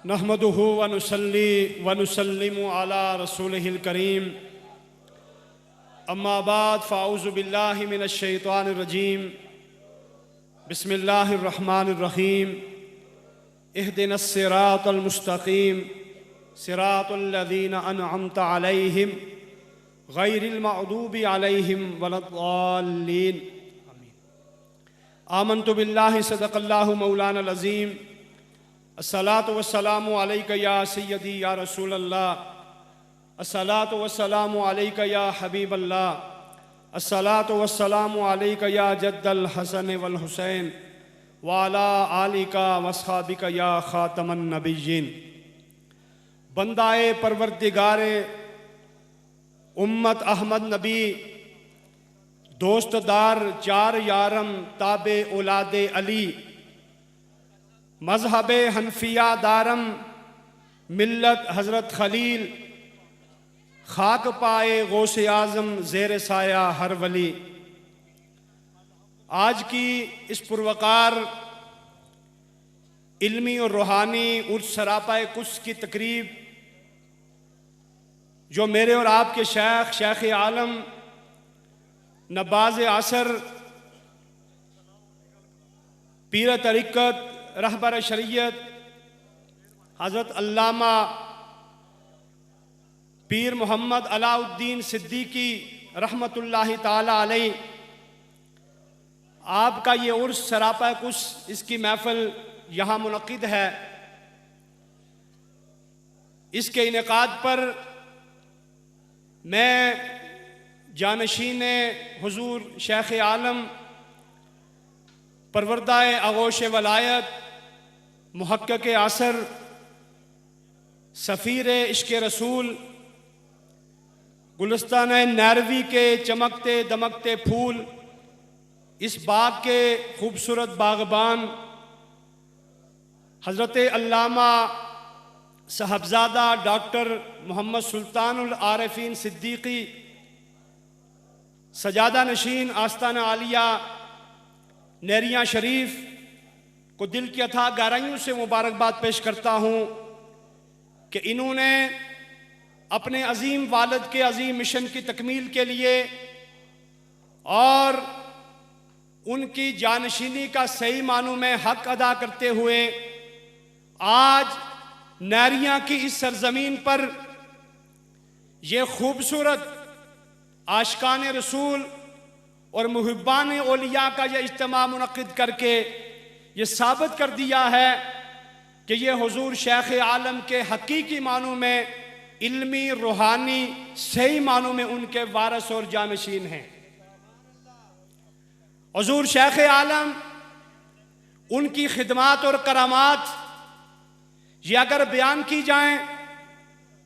नहमदुहु व नुसल्ली व नुसल्लिमु अला रसूलिहिल करीम। अम्मा बाद फ़ाऊज़ु बिल्लाहि मिनश शैतानिर रजीम। बिस्मिल्लाहिर रहमानिर रहीम। इहदिनस सिरातल मुस्तक़ीम सिरातल लज़ीना अनअमता अलैहिम गैरिल मग़दूबि अलैहिम वलद्दाल्लीन। आमन्तु बिल्लाहि सदक़ल्लाहु मौलाना अज़ीम। अस्सलातु वस्सलामु अलैका या सय्यदी या रसूल अल्लाह। अस्सलातु वस्सलामु अलैका या हबीब अल्लाह। अस्सलातु वस्सलामु अलैका या जद्दल हसन वल हुसैन व अला आलिका वस्हाबिका या खातमन नबिय्यीन। बंदाए परवरदिगारे उम्मत अहमद नबी दोस्तदार चार यारम ताबे औलादे अली मजहब हनफिया दारम मिल्लत हज़रत खलील खाक पाए गौसे आज़म ज़ेर साया हर वली। आज की इस पुरवकार इल्मी और रूहानी उर्स सरापाए कुछ की तकरीब जो मेरे और आपके शेख आलम नबाज़ असर पीर तरीक़त रहबर शरीयत हज़रत अल्लामा पीर मोहम्मद अलाउद्दीन सिद्दीकी रहमतुल्लाहि ताला अलैह आपका ये उर्स सरापा कुछ इसकी महफ़िल यहाँ मुनक़िद है। इसके इनेकाद पर मैं जानशीन हुजूर शेख आलम परवरदाए आगोश वलायत मुहक्क़क़ असर सफ़ीर इश्क़ रसूल गुलिस्तान नैरवी के चमकते दमकते फूल इस बाग के खूबसूरत बागबान हज़रत अल्लामा साहबज़ादा डॉक्टर मोहम्मद सुल्तानुल आरिफीन सिद्दीकी सजादा नशीन आस्ताना आलिया नेरिया शरीफ को दिल की अथाह गहराइयों से मुबारकबाद पेश करता हूँ कि इन्होंने अपने अजीम वालिद के अजीम मिशन की तकमील के लिए और उनकी जानशीनी का सही मानों में हक अदा करते हुए आज नैरिया की इस सरजमीन पर यह खूबसूरत आशिकान रसूल और मुहिब्बान औलिया का यह इज्तिमा मुनक़िद करके ये साबित कर दिया है कि ये हुजूर शेख आलम के हकीकी मानों में इल्मी रूहानी सही मानों में उनके वारस और जानशीन हैं। हुजूर शेख आलम उनकी खिदमात और करामात ये अगर बयान की जाएं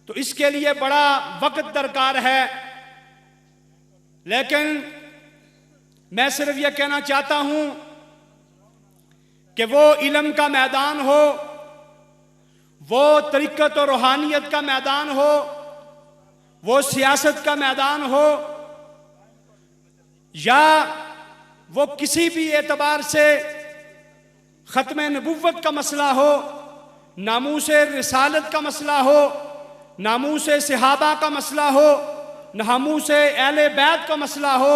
तो इसके लिए बड़ा वक्त दरकार है, लेकिन मैं सिर्फ यह कहना चाहता हूं कि वो इल्म का मैदान हो, वो तरीक़त और रूहानियत का मैदान हो, वो सियासत का मैदान हो, या वो किसी भी एतबार से ख़त्म नबुव्वत का मसला हो, नामूस रिसालत का मसला हो, नामूस सहाबा का मसला हो, नामूस अहले बैत का मसला हो,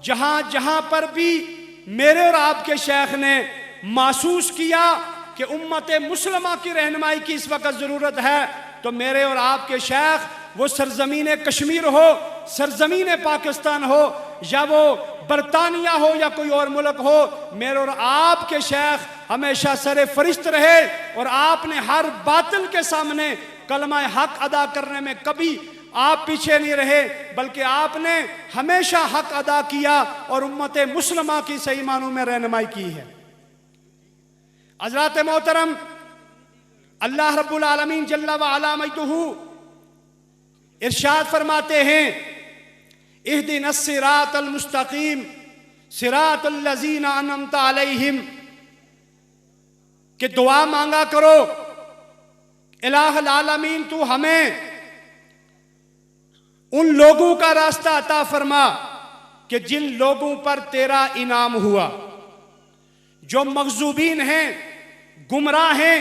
जहां जहां पर भी मेरे और आपके शेख ने महसूस किया कि उम्मत मुस्लिमा की रहनुमाई की इस वक्त ज़रूरत है, तो मेरे और आपके शेख वो सरजमीन कश्मीर हो, सरजमीन पाकिस्तान हो, या वो बरतानिया हो या कोई और मुल्क हो, मेरे और आपके शेख हमेशा सरे फरिश्त रहे और आपने हर बातिल के सामने कलमा हक अदा करने में कभी आप पीछे नहीं रहे, बल्कि आपने हमेशा हक अदा किया और उम्मत मुस्लिमा की सही मानों में रहनुमाई की है। हज़रात मोहतरम, अल्लाह रब्बुल आलमीन जल्ला व अला मजदुहु इरशाद फरमाते हैं, इहदिनस सिरातल मुस्तकीम सिरातल लज़ीना अनअमता अलैहिम, कि दुआ मांगा करो इलाहुल आलमीन तू हमें उन लोगों का रास्ता अता फरमा कि जिन लोगों पर तेरा इनाम हुआ, जो मग़ज़ूबीन हैं, गुमराह हैं,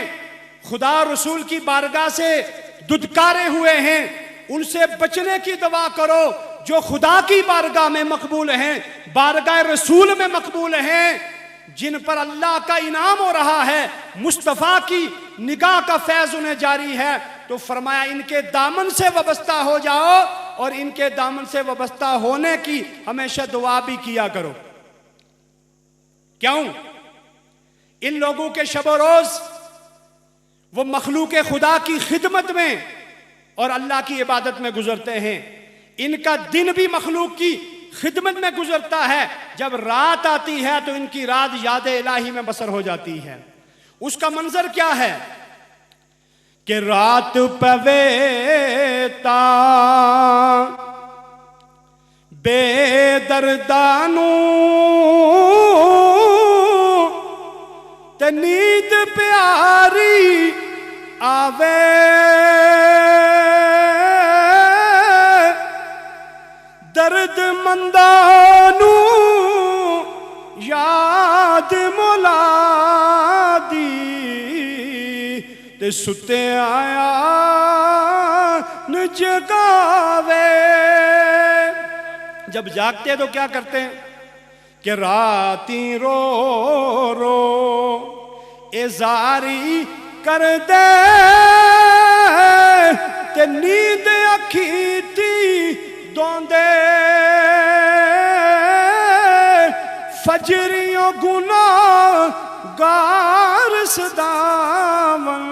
खुदा रसूल की बारगाह से दुदकारे हुए हैं, उनसे बचने की दुआ करो जो खुदा की बारगाह में मकबूल हैं, बारगाह रसूल में मकबूल हैं, जिन पर अल्लाह का इनाम हो रहा है, मुस्तफ़ा की निगाह का फैज़ उन्हें जारी है। तो फरमाया इनके दामन से वाबस्ता हो जाओ और इनके दामन से वाबस्ता होने की हमेशा दुआ भी किया करो। क्यों? इन लोगों के शब रोज वो मखलूक खुदा की खिदमत में और अल्लाह की इबादत में गुजरते हैं। इनका दिन भी मखलूक की खिदमत में गुजरता है। जब रात आती है तो इनकी रात याद इलाही में बसर हो जाती है। उसका मंजर क्या है कि रात पवेता बेदर्दानू ते नींद प्यारी आवे, दर्द मंदानू याद मुला दी ते सुते आया न जगावे। जब जागते तो क्या करते हैं कि राती रो रो एजारी कर दे ते नींद अखी थी दोंदे, फजरियों गुनाहगार सदावन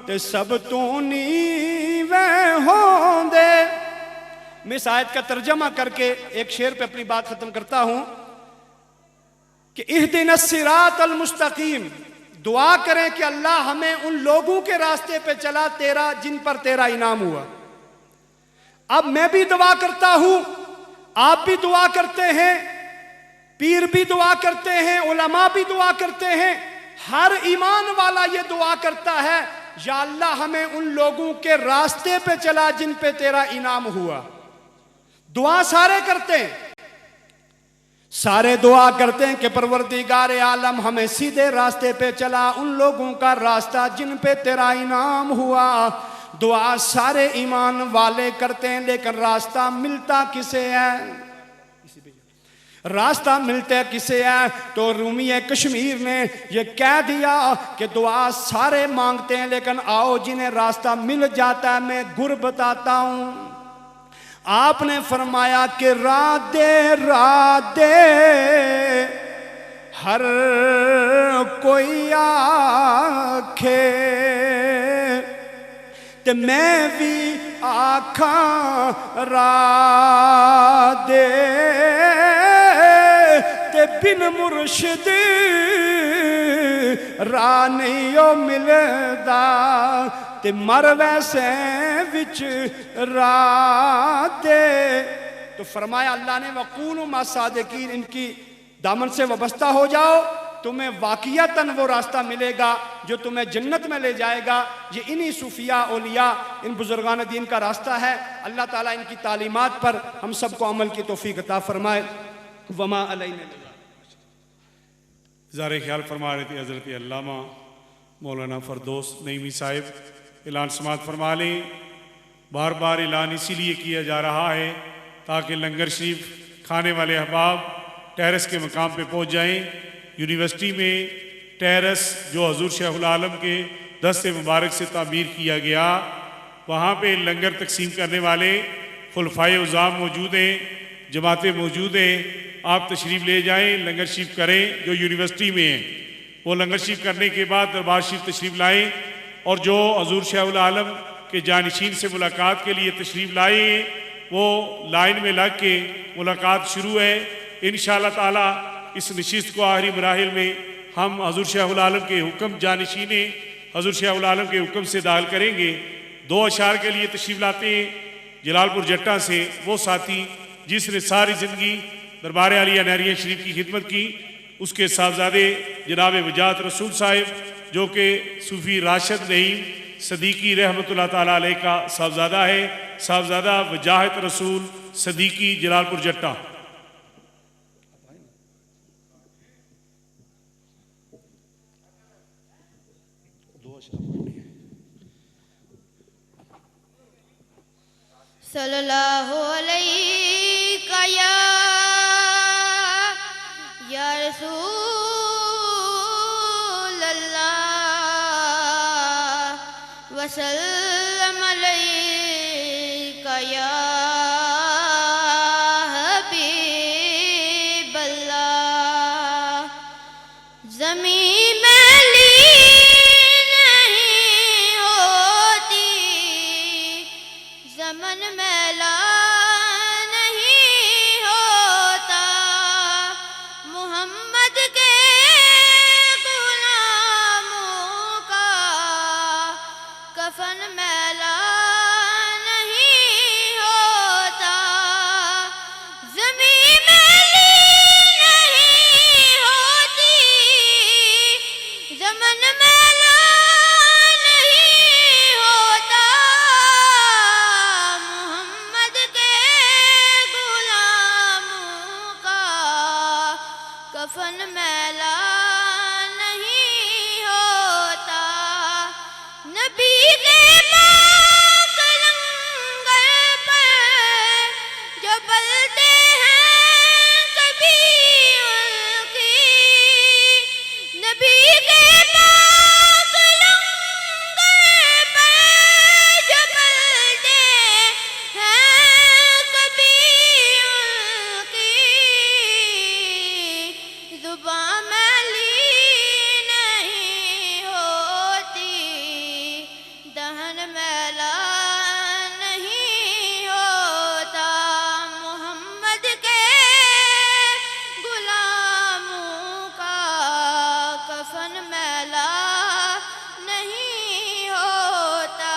ते सब तू नीवे होंदे। मैं इस आयत का तर्जमा करके एक शेर पे अपनी बात खत्म करता हूं कि इहदिनस सिरातल मुस्तकीम, दुआ करें कि अल्लाह हमें उन लोगों के रास्ते पे चला तेरा जिन पर तेरा इनाम हुआ। अब मैं भी दुआ करता हूं, आप भी दुआ करते हैं, पीर भी दुआ करते हैं, उलमा भी दुआ करते हैं, हर ईमान वाला ये दुआ करता है या अल्लाह हमें उन लोगों के रास्ते पे चला जिन पे तेरा इनाम हुआ। दुआ सारे करते हैं, सारे दुआ करते हैं कि परवरदिगार आलम हमें सीधे रास्ते पे चला, उन लोगों का रास्ता जिन पे तेरा इनाम हुआ। दुआ सारे ईमान वाले करते हैं, लेकिन रास्ता मिलता किसे है? रास्ता मिलता किसे है? तो रूमी कश्मीर ने यह कह दिया कि दुआ सारे मांगते हैं, लेकिन आओ जिन्हें रास्ता मिल जाता है मैं गुर बताता हूं। आपने फरमाया कि राधे राधे हर कोई आखे ते मैं भी आखा राधे ते बिन मुर्शिद राह नहीं ओ मिलदा ते मर वैसे विच राते। तो फरमाया अल्लाह ने वकूनु मा सादिकीन, इनकी दामन से वाबस्ता हो जाओ, तुम्हें वाकियतन वो रास्ता मिलेगा जो तुम्हें जन्नत में ले जाएगा। ये इन्हीं सूफिया औलिया इन बुजुर्गान दीन का रास्ता है। अल्लाह ताला इनकी तालीमात पर हम सबको अमल की तौफीक अता फरमाए। वमा अलैना ज़ारे ख्याल फरमा रहे थे हज़रत अल्लामा मौलाना फरदौस नईमी साहिब, ऐलान समात फरमा लें। बार बार ऐलान इसीलिए किया जा रहा है ताकि लंगर शरीफ खाने वाले अहबाब टेरेस के मकाम पे पहुँच जाएँ। यूनिवर्सिटी में टेरेस जो हजूर शेखुल आलम के दस्ते मुबारक से तामीर किया गया, वहाँ पे लंगर तकसीम करने वाले खुलफाए उज़ाम मौजूद हैं, जमातें मौजूद हैं। आप तशरीफ़ ले जाएं, लंगर शरीफ करें जो यूनिवर्सिटी में है। वो लंगर शरीफ करने के बाद दरबार शरीफ तशरीफ़ लाएँ और जो हजूर शेखुल आलम के जानशीन से मुलाकात के लिए तशरीफ़ लाए वो लाइन में लग के मुलाकात शुरू है। इंशाअल्लाह ताला इस नशिस्त को आखिरी मराहिल में हम हजूर शेखुल आलम के हुक्म जानशीन हजूर शेखुल आलम के हुक्म से दाखिल करेंगे। 2 अशार के लिए तशरीफ़ लाते हैं जलालपुर जट्टा से वो साथी जिसने सारी ज़िंदगी दरबार आलिया नहरिया शरीफ की खिदमत की, उसके साहबजादे जनाब वजाहत रसूल साहिब जो कि सूफ़ी राशिद नईम सदीकी रहमतुल्लाह ताला अलैह का साहबजादा है, साहबजादा वजाहत रसूल सदीकी जलालपुर जट्टा। सल्लल्लाहु अलैका या रसूल अल्लाह वसल्लम अलैका या हबीब अल्लाह। ज़मीन मैली नहीं होती, ज़मन मैला नहीं होता, मोहम्मद के गुलामों का कफन मैला नहीं होता। ज़मीन मैली नहीं होती, ज़मन मैला नहीं होता, मोहम्मद के गुलामों का कफन मैला नहीं होता। नबी के पाक लंगर पर जो पलते हैं कभी उनकी, नबी के पाक लंगर पर जो पलते हैं कभी उनकी, ज़ुबान मैली नहीं होती, दहन मैला नहीं होता, मोहम्मद के गुलामों का कफन मैला नहीं होता।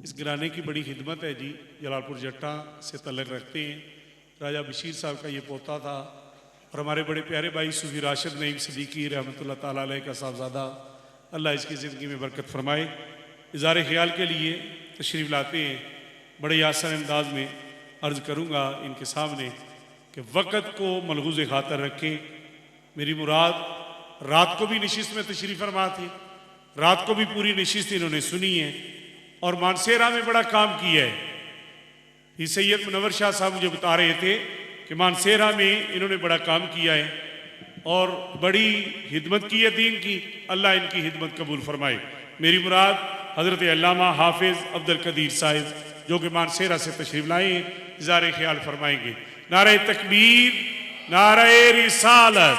इस घराने की बड़ी खिदमत है जी, जलालपुर जट्टा से तल्लुक़ रखते हैं। राजा बशीर साहब का ये पोता था और हमारे बड़े प्यारे भाई सूफी राशिद नईम सिद्दीकी रहमतुल्लाह ताला अलैह का साहबजादा, अल्लाह इसकी ज़िंदगी में बरकत फरमाए। इज़हार ख्याल के लिए तशरीफ़ लाते हैं। बड़े आसान अंदाज में अर्ज़ करूँगा इनके सामने कि वक़्त को मलहूज़ ख़ातर रखें। मेरी मुराद रात को भी नशिस्त में तशरीफ़ फरमा थे, रात को भी पूरी नशिस्त इन्होंने सुनी है और मानसेरा में बड़ा काम किया है। ये सैयद मुनव्वर शाह साहब मुझे बता रहे थे कि मानसेरा में इन्होंने बड़ा काम किया है और बड़ी हिदमत की है दीन की। अल्लाह इनकी हिदमत कबूल फरमाए। मेरी मुराद हज़रत अल्लामा हाफिज़ अब्दुल कदीर साहिब जो कि मानसेरा से तशरीफ़ लाए हैं, इज़हार ख्याल फरमाएंगे। नारे तकबीर, नारे रिसालत।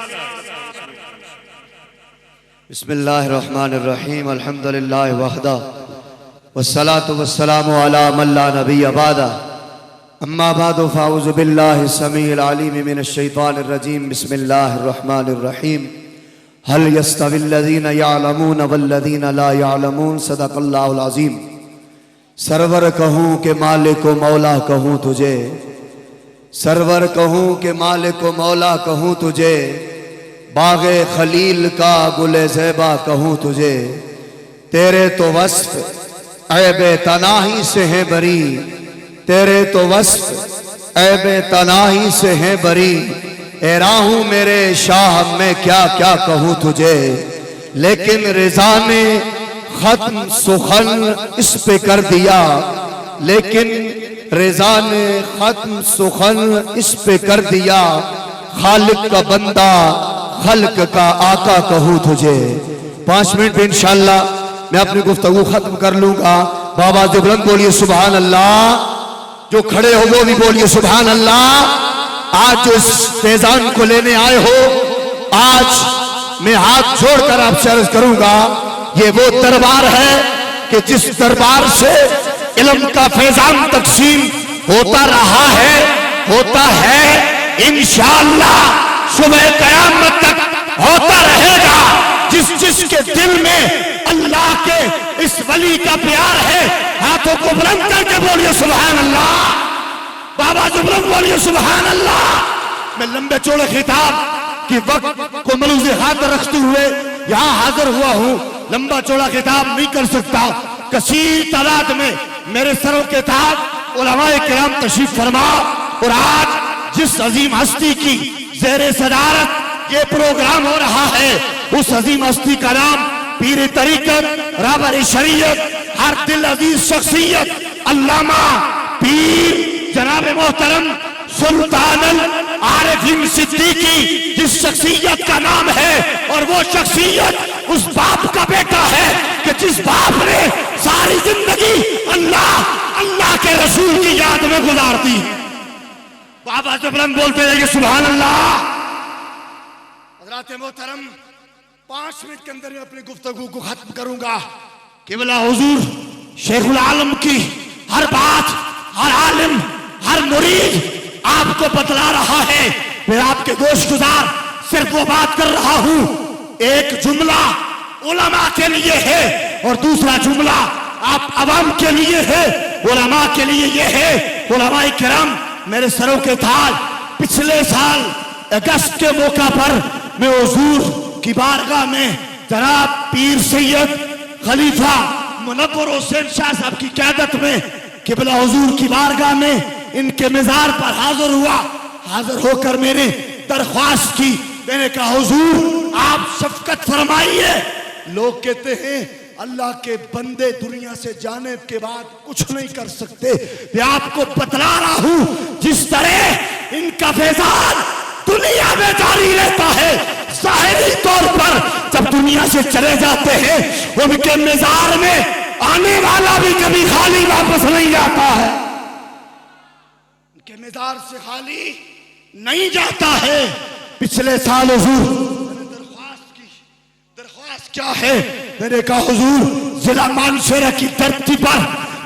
बिस्मिल्लाहिर्रहमानिर्रहीम, अल्हम्दुलिल्लाहि वहदा वस्सलातु वस्सलामु अला मन ला नबिय्य बअदा, अम्मा बअदु फ़अऊज़ु बिल्लाहि समीइल अलीम मिनश शैतानिर रजीम। बिस्मिल्लाहिर्रहमानिर्रहीम। हल यस्तविल्लज़ीना यअलमून वल्लज़ीना ला यअलमून। सदक़ल्लाहुल अज़ीम। सरवर कहूँ के मालिक व मौला कहूँ तुझे, सरवर कहूँ के मालिक व मौला कहूँ तुझे, बाग़े खलील का गुले ज़ेबा कहूँ तुझे। तेरे तो वस्फ़ ऐबे तनाही से है बरी, तेरे तो वस्फ़ ऐबे तनाही से है बरी। ए राहूं मेरे शाह मैं क्या क्या कहूँ तुझे, लेकिन रिज़ा ने ख़त्म सुखन इस पे कर दिया, लेकिन रिज़ा ने ख़त्म सुखन इस पे कर दिया। खालिक का बंदा खल्क का आका कहूँ तुझे। 5 मिनट में इंशाअल्लाह मैं अपनी गुफ्तगू खत्म कर लूंगा। बाबा जो बुलंद बोलिए सुभान अल्लाह, जो खड़े हो वो भी बोलिए सुभान अल्लाह। आज जो इस फैजान को लेने आए हो, आज मैं हाथ जोड़कर आपसे अर्ज करूंगा, ये वो दरबार है कि जिस दरबार से इल्म का फैजान तकसीम होता रहा है, होता है, इंशाअल्लाह सुबह क़यामत तक होता रहेगा। जिसके दिल में अल्लाह के इस वली का प्यार है, हाथों को बुलंद करके बोलिए सुभान अल्लाह। बाबा जो बुलंद बोलिए सुभान अल्लाह। मैं लंबे चौड़े खिताब की वक्त को मलूज़े खातर रखते हुए यहाँ हाजिर हुआ हूँ। लंबा चौड़ा खिताब नहीं कर सकता। कसीर तादाद में मेरे सरों के ताज उलमाए किराम तशरीफ फरमा और आज जिस अजीम हस्ती की ज़ेरे सदारत ये प्रोग्राम हो रहा है, उस अजीम हस्ती का नाम पीर तरीकत, रहबर शरीयत, हर दिल अजीज शख्सियत अल्लामा पीर जनाब मोहतरम सुल्तानुल आरिफीन सिद्दीकी, जिस शख्सियत का नाम है, और वो शख्सियत उस बाप का बेटा है कि जिस बाप ने सारी जिंदगी अल्लाह के रसूल की याद में गुजार दी। बाबा से बुलंद बोलते रहिए सुभान अल्लाह। हज़रात मोहतरम, 5 मिनट के अंदर मैं अपनी गुफ्तगू को खत्म करूंगा। क़िबला हुजूर शेखुल आलम की हर बात, हर आलिम, हर मुरीद आपको बतला रहा है। मैं आपके गोशगुजार सिर्फ वो बात कर रहा हूं। एक जुमला उलमा के लिए है और दूसरा जुमला आप अवाम के लिए है। उलमा के लिए ये है, उलमाए किराम मेरे सरों के ताज, पिछले साल अगस्त के मौका पर मैं हुजूर की बारगाह में जनाब पीर सैयद खलीफा मुनव्वर हुसैन शाह साहब की क़यादत में क़िबला हुजूर की बारगाह में इनके मज़ार पर हाजिर हुआ। हाजिर होकर मैंने दरख्वास्त की, मैंने कहा हुजूर आप शफकत फरमाइए। लोग कहते हैं अल्लाह के बंदे दुनिया से जाने के बाद कुछ नहीं कर सकते। मैं आपको बतला रहा हूं, जिस तरह इनका फैजान दुनिया में जारी रहता है, ज़ाहिरी तौर पर जब दुनिया से चले जाते हैं उनके मज़ार में आने वाला भी कभी खाली वापस नहीं जाता है। उनके मज़ार से खाली नहीं जाता है। पिछले साल हुजूर मैंने दरख्वास्त क्या है, मैंने कहा हुजूर जिला मानसरा की धरती पर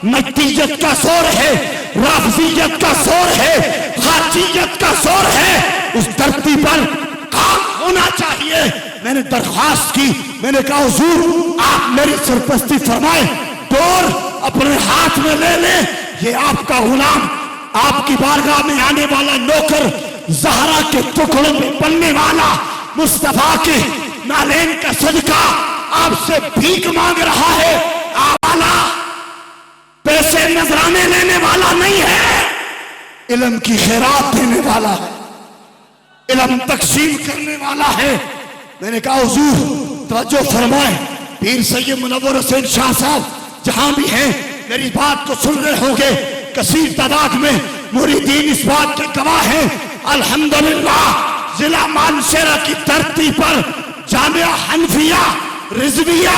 नतीजत का शोर है, राफजियत का शोर है, खाचियत का शोर है, उस धरती पर काम होना चाहिए। मैंने दरख्वास्त की, मैंने कहा हुजूर आप मेरी सरपरस्ती फरमाए, डोर अपने हाथ में ले लें, ये आपका गुलाम, आपकी बारगाह में आने वाला नौकर, ज़हरा के टुकड़ों में बनने वाला, मुस्तफा के नालेन का सदका आपसे भीख मांग रहा है। आवाला पैसे नजराने लेने वाला नहीं है, इल्म की खैरात देने वाला है, इल्म तकसीम करने वाला है। मैंने कहा हुजूर तवज्जो फरमाए, पीर सैयद मुनव्वर हुसैन शाह साहब जहां भी हैं मेरी बात को सुन रहे होंगे, कसीर तादाद में मुरीदीन इस बात के गवाह हैं। अल्हम्दुलिल्लाह जिला मानसरा की धरती पर जामिया हनफिया रिजविया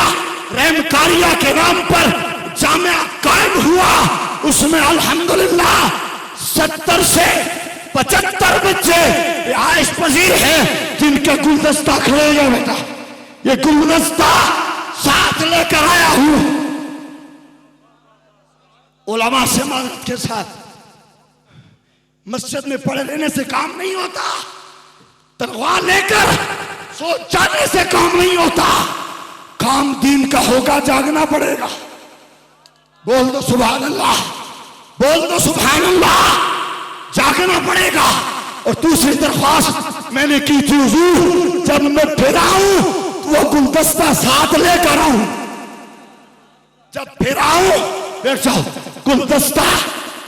रहमकारिया के नाम पर जामिया कायम हुआ। उसमें अल्हम्दुलिल्लाह 70 से 75 बच्चे रिहाइश पजीर हैं जिनका गुलदस्ता खड़े हो बेटा, ये गुलदस्ता साथ लेकर आया हूं। उलमा से मदद के साथ मस्जिद में पड़े रहने से काम नहीं होता, तलवार लेकर सो जाने से काम नहीं होता, काम दीन का होगा, जागना पड़ेगा। बोल दो सुभान अल्लाह, बोल दो सुभान अल्लाह, जागना पड़ेगा। और दूसरी दरख्वास्त मैंने की थी हुजूर जब मैं फिर आऊं तो वो गुलदस्ता साथ लेकर आऊं, जब फिर आऊं बैठ जाओ, गुलदस्ता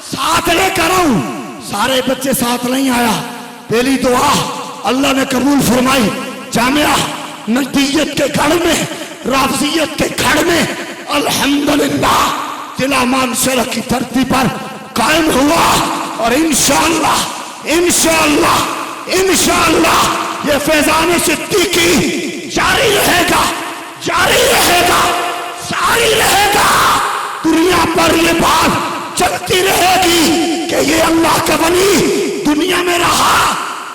साथ लेकर आऊं। सारे बच्चे साथ नहीं आया। पहली दुआ अल्लाह ने कबूल फरमाई, जामिया नजदीयत के घर में, राफजियत के घर में अल्हम्दुलिल्लाह जिला मानसरा की धरती पर कायम हुआ। और इंशाअल्लाह इंशाअल्लाह इंशाअल्लाह ये फैजान सिद्दीकी जारी रहेगा, जारी रहेगा, जारी रहेगा। दुनिया पर ये बात चलती रहेगी कि ये अल्लाह का वली दुनिया में रहा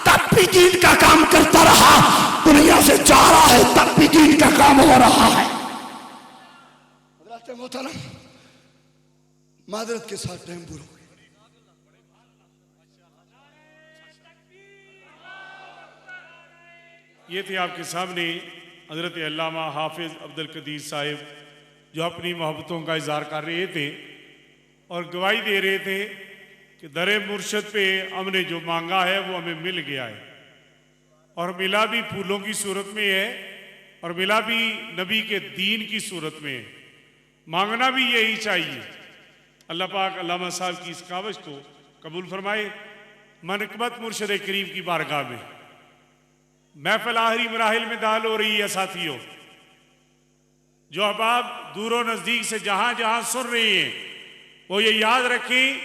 तब भी दीन का काम करता रहा, दुनिया से जा रहा है तब भी दीन का काम हो रहा है। मादरत के साथ टाइम पूरा हो गया। ये थे आपके सामने हजरत अल्लामा हाफिज अब्दुल कदीर साहिब जो अपनी मोहब्बतों का इजहार कर रहे थे और गवाही दे रहे थे कि दरे मुर्शद पे हमने जो मांगा है वो हमें मिल गया है, और मिला भी फूलों की सूरत में है और मिला भी नबी के दीन की सूरत में है। मांगना भी यही चाहिए। अल्लाह पाक अल्लामा साहब की इस कावश को कबूल फरमाए। मनकबत मुर्शद करीम की बारगाह में महफिल आखिरी मराहिल में दाल हो रही है। साथियों, जो अहबाब दूरों नज़दीक से जहां जहां सुन रहे हैं वो ये याद रखें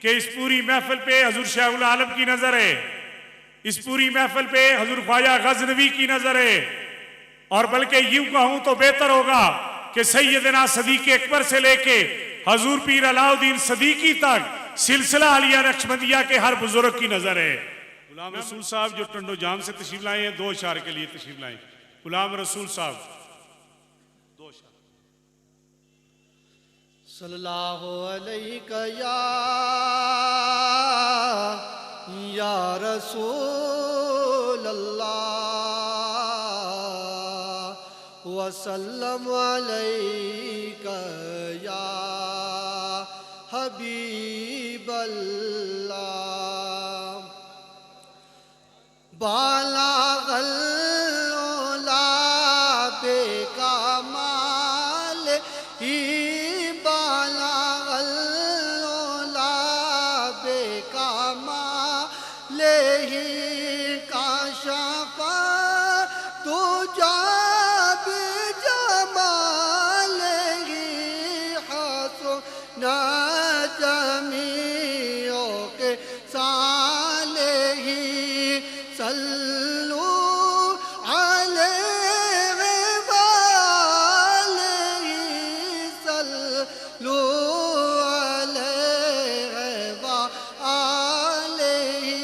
कि इस पूरी महफिल पे हजूर शाहुल आलम की नज़र है, इस पूरी महफिल पे हजूर ख्वाजा गज़नवी की नज़र है। और बल्कि यूं कहूं तो बेहतर होगा कि सैयदना सदीक अकबर से लेके हजूर पीर अलाउद्दीन सदीकी तक सिलसिला आलिया नक्शबंदिया के हर बुजुर्ग की नज़र है। गुलाम रसूल साहब जो टंडो जाम से तशरीफ लाए हैं, 2 इशारे के लिए तशरीफ लाए। गुलाम रसूल साहब 2 इशारे। सल्लल्लाहु अलैहि या रसूल अल्लाह वसल्लम अलैका या हबीब अल्लाह बालागल उला बेकमाल ही बालागल उला बेकमाल ही काशफा तुझा बिजमाल ही हसना जमीओ के साले ही सल्लू अलैहि वालैहि सल्लू अलैहि वालैहि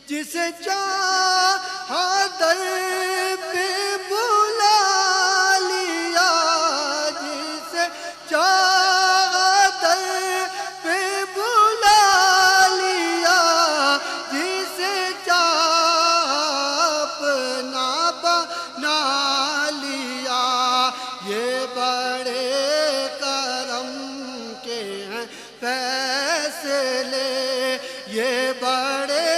जिसे चाहा दर पे बुला लिया जिसे चाहा दर पे बुला लिया जिसे चाहा अपना बना लिया ये बड़े करम के हैं फैसले ये बड़े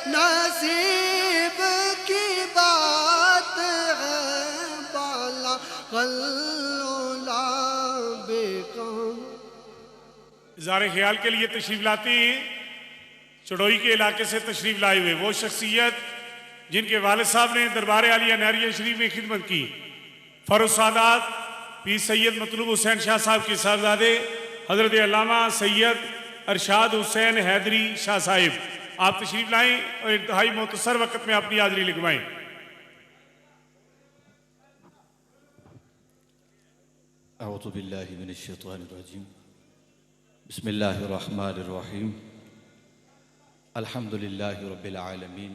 नसीब की बात है बाला गल्ला बेकम। इज़हार ख्याल के लिए तशरीफ लाते हैं चड़ोई के इलाके से तशरीफ लाए हुए वो शख्सियत जिनके वालिद साहब ने दरबार आलिया नहरिया शरीफ में खिदमत की, फर्रुख सादात पीर सैयद मतलूब हुसैन शाह साहब के साहबजादे हजरत अल्लामा सैयद अरशाद हुसैन हैदरी शाह साहिब, आप तशरीफ लाएं और इंतहाई मुख्तसर वक्त में अपनी हाजिरी लिखवाएं। अऊज़ु बिल्लाहि मिनश शैतानिर रजीम बिस्मिल्लाहिर रहमानिर रहीम अल्हम्दुलिल्लाहि रब्बिल आलमीन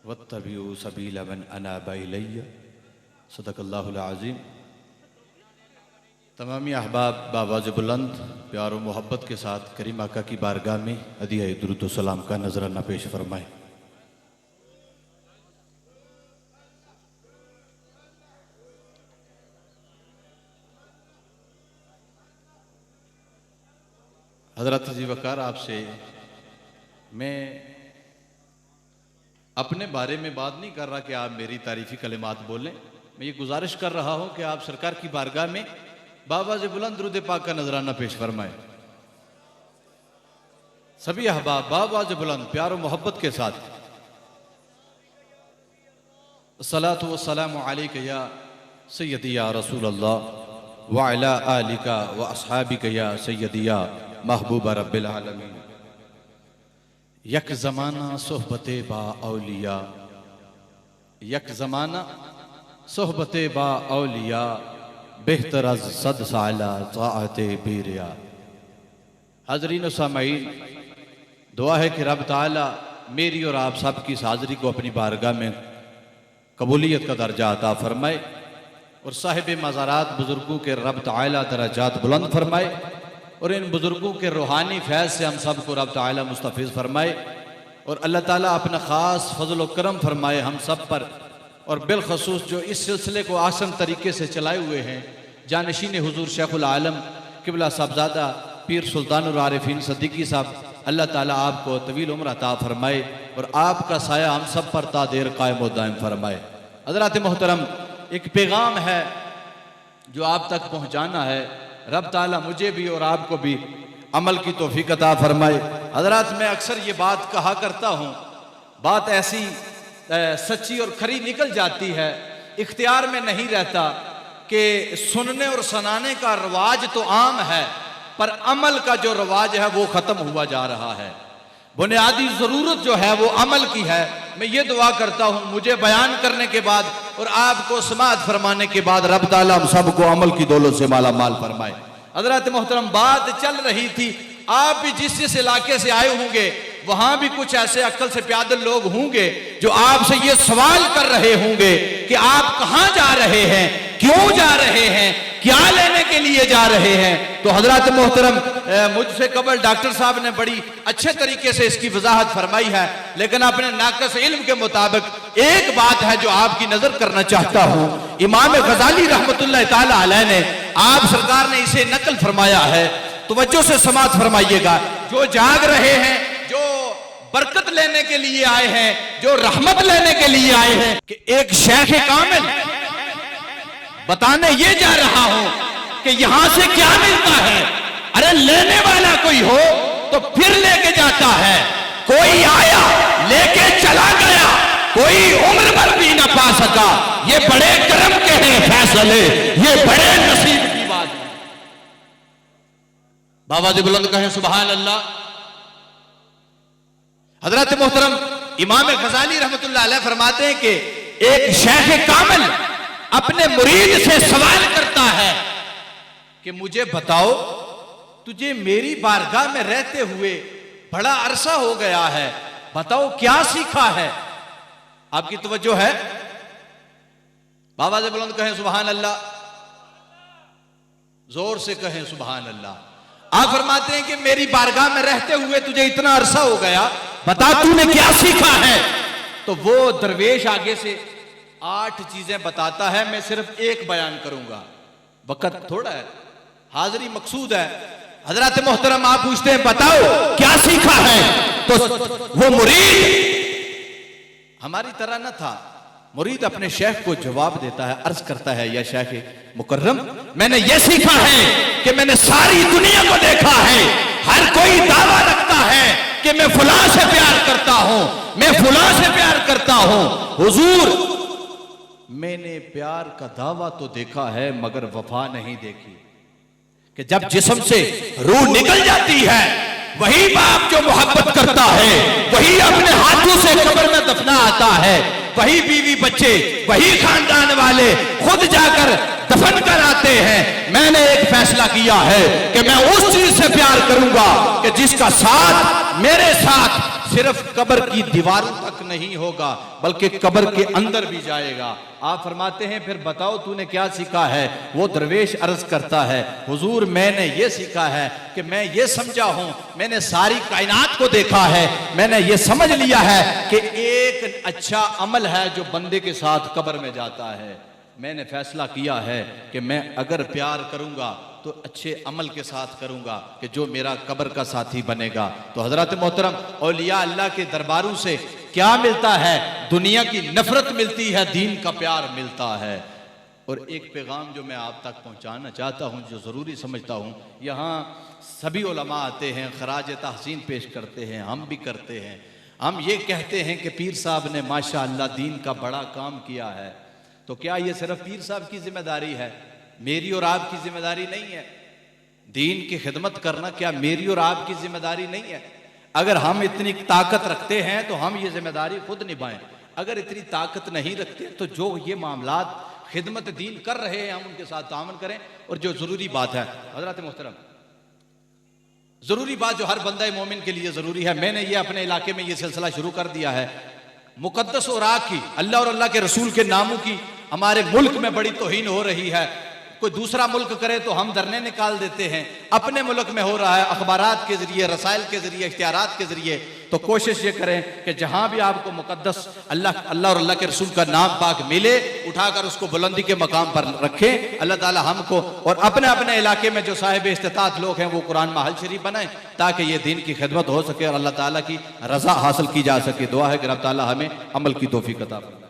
वत्तबिऊ सबीला मन अनाबा इलैया सदक़ल्लाहुल अज़ीम। तमामी अहबाब बावाज़ बुलंद प्यार और मोहब्बत के साथ करीम आका की बारगाह में हदिया दुरूद व सलाम का नजराना पेश फरमाएं। हज़रत जी वक़ार, आपसे मैं अपने बारे में बात नहीं कर रहा कि आप मेरी तारीफ़ी कलिमात बोलें, मैं ये गुजारिश कर रहा हूँ कि आप सरकार की बारगाह में बावाज़ बुलंद दुरूद पाक का नजराना पेश फरमाएं। सभी अहबाब बावाज़ बुलंद प्यार और मोहब्बत के साथ अस्सलातु वस्सलामु अलैका या सय्यदी या रसूल अल्लाह व अला आलिका व अस्हाबिका या सय्यदी या महबूबा रब्बिल आलमीन। यक ज़माना सोहबते बा औलिया, यक ज़माना सोहबते बा औलिया बेहतर अज सद साला ताअते बीरिया। हाज़रीन व सामईन, दुआ है कि रब ताला मेरी और आप सब की इस हाज़री को अपनी बारगाह में कबूलियत का दर्जा अता फरमाए और साहिब मज़ारात बुज़ुर्गों के रब ताला दर्जात बुलंद फरमाए और इन बुज़ुर्गों के रूहानी फैज़ से हम सब को रब ताला मुस्तफ़ीज़ फरमाए और अल्लाह ताला अपना ख़ास फ़ज़ल व करम फरमाए हम सब पर। और बिलखसूस जो इस सिलसिले को आसन तरीके से चलाए हुए हैं जानशीन हुज़ूर शेखुल आलम क़िबला साहबज़ादा पीर सुल्तानुल आरिफ़ीन सद्दीकी साहब, अल्लाह ताला आपको तवील उम्र अता फरमाए और आपका साया हम सब पर ता देर कायम व दायम फरमाए। हज़रात मोहतरम, एक पैगाम है जो आप तक पहुँचाना है। रब ताला मुझे भी और आपको भी अमल की तौफीक अता फरमाए। हजरात, मैं अक्सर ये बात कहा करता हूँ, बात ऐसी सच्ची और खरी निकल जाती है, इख्तियार में नहीं रहता कि सुनने और सुनाने का रवाज तो आम है, पर अमल का जो रवाज है वो ख़त्म हुआ जा रहा है। बुनियादी ज़रूरत जो है वो अमल की है। मैं ये दुआ करता हूँ मुझे बयान करने के बाद और आपको समाअत फरमाने के बाद रब ताला हम सबको अमल की दौलत से माला माल फरमाए। हज़रत मोहतरम, बात चल रही थी, आप भी जिस इलाके से आए होंगे वहां भी कुछ ऐसे अक्ल से प्यादल लोग होंगे जो आपसे ये सवाल कर रहे होंगे कि आप कहां जा रहे हैं, क्यों जा रहे हैं, क्या लेने के लिए जा रहे हैं। तो हजरत मोहतरम, मुझसे कबल डॉक्टर साहब ने बड़ी अच्छे तरीके से इसकी वजाहत फरमाई है, लेकिन अपने नाक़िस इल्म के मुताबिक एक बात है जो आपकी नजर करना चाहता हूं। इमाम गजाली रहमतुल्लाह ताला अलैह ने, आप सरकार ने इसे नकल फरमाया है, तवज्जो से समाअत फरमाइएगा। जो जाग रहे हैं, जो बरकत लेने के लिए आए हैं, जो रहमत लेने के लिए आए हैं, कि एक शेख कामिल बताने ये जा रहा हूं कि यहां से क्या मिलता है। अरे लेने वाला कोई हो तो फिर लेके जाता है, कोई आया लेके चला गया, कोई उम्र भर भी ना पा सका। ये बड़े करम के हैं फैसले, ये बड़े नसीब की बात है। बाबा जी बुलंद कहें सुभान अल्लाह। हजरत मोहतरम इमाम गजाली रहमतुल्लाह अलैह फरमाते हैं कि एक शेख कामिल अपने मुरीद से सवाल करता है कि मुझे बताओ, तुझे मेरी बारगाह में रहते हुए बड़ा अरसा हो गया है, बताओ क्या सीखा है। आपकी तवज्जो है? बाबा जी बुलंद कहें सुभान अल्लाह, जोर से कहें सुभान अल्लाह। आप फरमाते हैं कि मेरी बारगाह में रहते हुए तुझे इतना अरसा हो गया, बता तूने क्या सीखा है। तो वो दरवेश आगे से 8 चीजें बताता है, मैं सिर्फ एक बयान करूंगा, वक्त थोड़ा है, हाजिरी मकसूद है। हजरत मोहतरम, आप पूछते हैं बताओ क्या सीखा है, तो वो मुरीद हमारी तरह न था। मुरीद अपने शेख को जवाब देता है, अर्ज करता है, या शेख मुकर्रम, मैंने ये सीखा है कि मैंने सारी दुनिया को देखा है, हर कोई दावा रखता है कि मैं फुला से प्यार करता हूं, मैं फुला से प्यार करता हूं। हुजूर, मैंने प्यार का दावा तो देखा है मगर वफा नहीं देखी, कि जब जिस्म से रूह निकल जाती है वही बाप जो मोहब्बत करता है वही अपने हाथों से कब्र में दफना आता है, वही बीवी बच्चे, वही खानदान वाले खुद जाकर दफन कर आते हैं। मैंने एक फैसला किया है कि मैं उस चीज से प्यार करूंगा कि जिसका साथ मेरे साथ सिर्फ कब्र की दीवारों तक नहीं होगा बल्कि कब्र के अंदर भी जाएगा। आप फरमाते हैं फिर बताओ तूने क्या सीखा है। वो दरवेश अर्ज करता है, हुजूर मैंने ये सीखा है कि मैं ये समझा हूं, मैंने सारी कायनात को देखा है, मैंने ये समझ लिया है कि एक अच्छा अमल है जो बंदे के साथ कब्र में जाता है। मैंने फैसला किया है कि मैं अगर प्यार करूंगा तो अच्छे अमल के साथ करूंगा कि जो मेरा कब्र का साथी बनेगा। तो हजरत मोहतरम, औलिया अल्लाह के दरबारों से क्या मिलता है? दुनिया की नफरत मिलती है, दीन का प्यार मिलता है। और एक पैगाम जो मैं आप तक पहुंचाना चाहता हूं, जो ज़रूरी समझता हूं, यहाँ सभी उलमा आते हैं, खराज तहसीन पेश करते हैं, हम भी करते हैं। हम ये कहते हैं कि पीर साहब ने माशाअल्लाह दीन का बड़ा काम किया है। तो क्या ये सिर्फ पीर साहब की जिम्मेदारी है? मेरी और आपकी जिम्मेदारी नहीं है? दीन की खिदमत करना क्या मेरी और आपकी जिम्मेदारी नहीं है? अगर हम इतनी ताकत रखते हैं तो हम ये जिम्मेदारी खुद निभाएं। अगर इतनी ताकत नहीं रखते तो जो ये मामलात खिदमत दीन कर रहे हैं हम उनके साथ तामन करें। और जो ज़रूरी बात है हज़रत मोहतरम, ज़रूरी बात जो हर बंदा मोमिन के लिए ज़रूरी है, मैंने ये अपने इलाके में ये सिलसिला शुरू कर दिया है। मुकद्दस और आग की, अल्लाह और अल्लाह के रसूल के नामों की हमारे मुल्क में बड़ी तौहीन हो रही है। कोई दूसरा मुल्क करे तो हम धरने निकाल देते हैं। अपने मुल्क में हो रहा है अखबारात के जरिए, रसाइल के जरिए, इख्तियारात के जरिए। तो कोशिश ये करें कि जहां भी आपको मुकद्दस अल्लाह और अल्लाह के रसूल का नाम पाक मिले, उठाकर उसको बुलंदी के मकाम पर रखें। अल्लाह ताला हमको और अपने अपने इलाके में जो साहिब इस्तिताअत लोग हैं वो कुरान महल शरीफ बनाएं ताकि ये दीन की खिदमत हो सके और अल्लाह ताला की रजा हासिल की जा सके। दुआ है कि अल्लाह ताला हमें अमल की तौफीक अता फरमाए।